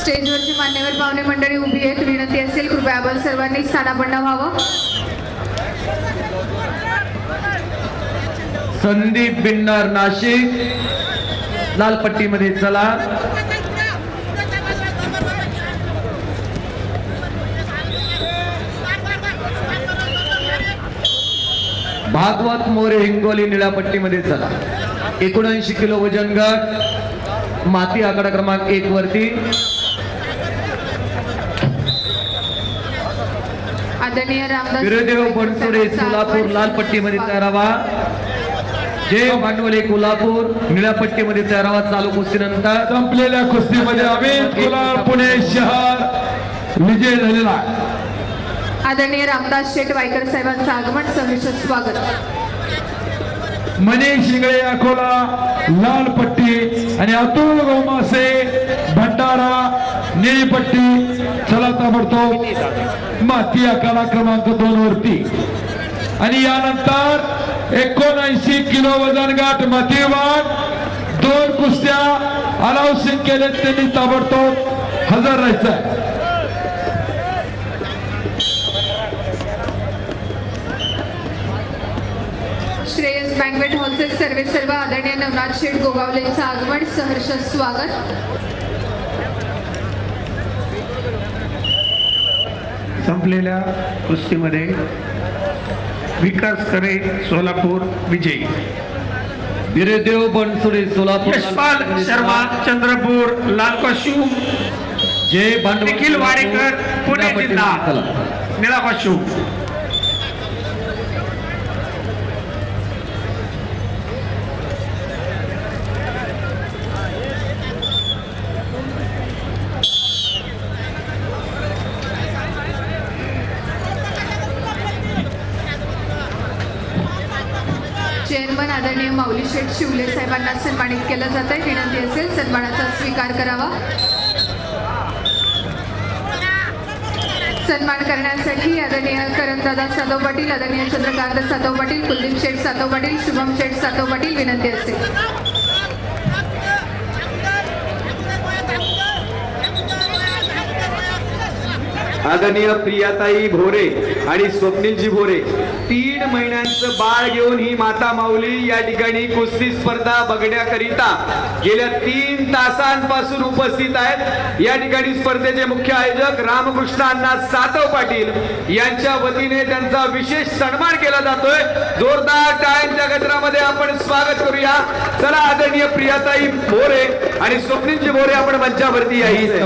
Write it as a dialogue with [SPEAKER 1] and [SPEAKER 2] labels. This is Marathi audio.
[SPEAKER 1] स्टेजवरची मान्यवर पाहुणे मंडळी उभी आहेत. विनंती असेल कृपया आपण सर्वांनी स्थानापन्न व्हावं.
[SPEAKER 2] संदीप बिन्नार नाशिक लाल पट्टीमध्ये चला. भागवत मोरे हिंगोली निळ्या पट्टीमध्ये चला. 79 किलो वजन गट माती आकडा क्रमांक 1 वरती.
[SPEAKER 1] आदरणीय रामदास
[SPEAKER 2] वीरदेव बनसोडे सोलापूर लाल पट्टीमध्ये तयारावा. जय भांडवले कोल्हापूर निळ्या पट्टीमध्ये तयारावा. चालू कुस्तीनंतर
[SPEAKER 3] संपलेल्या कुस्तीमध्ये अमित कुलाळ पुणे शहर विजय झालेला आहे.
[SPEAKER 1] आदरणीय रामदास शेठ वायकर साहेबांचं आगमन सहर्ष स्वागत.
[SPEAKER 3] मनीष शिंगळे अकोला लाल पट्टी आणि अतुल गोमासे भंडारा निळी पट्टी. चला ताबडतोब माती आकडा क्रमांक 2 वरती. आणि यानंतर 79 किलो वजन गट माती विभाग 2 कुस्त्या अनाउन्सिंग केले. त्यांनी ताबडतोब हजर राहायचं आहे.
[SPEAKER 1] श्रेयस बँकवेट हॉलचे सर्व आदरणीय नवनाथ शेठ गोगावलेंचं आगमन सहर्ष स्वागत.
[SPEAKER 4] संपलेल्या कुस्तीमध्ये विकास करे सोलापूर विजयी.
[SPEAKER 2] वीरदेव बनसोडे सोलापूर
[SPEAKER 4] यशपाल शर्मा चंद्रपूर लाल कॉस्ट्यूम.
[SPEAKER 2] जय भांडवल
[SPEAKER 4] निखिल वाडेकर पुणे जिल्हा निळा कॉस्ट्यूम.
[SPEAKER 1] चेअरमन आदरणीय माऊली शेठ शिवले साहेबांना सन्मानित केलं जात आहे. विनंती असेल सन्मानाचा स्वीकार करावा. सन्मान करण्यासाठी आदरणीय करणदादा सातव पाटील, आदरणीय चंद्रकांत सातव पाटील, कुलदीप शेठ सातव पाटील, शुभम शेठ सातव पाटील विनंती असेल.
[SPEAKER 5] आदरणीय प्रियाताई भोरे आणि स्वप्नीलजी भोरे 3 महिन्यांचं बाळ घेऊन ही माता माऊली या ठिकाणी कुस्ती स्पर्धा बघण्याकरिता गेल्या 3 तासांपासून उपस्थित आहेत. या ठिकाणी स्पर्धेचे मुख्य आयोजक रामकृष्ण अण्णा सातव पाटील यांच्या वतीने त्यांचा विशेष सन्मान केला जातोय. जोरदार टाळ्यांच्या गजरामध्ये आपण स्वागत करूया. चला आदरणीय प्रियाताई भोरे आणि स्वप्नीलजी भोरे आपण मंचावरती यायचं.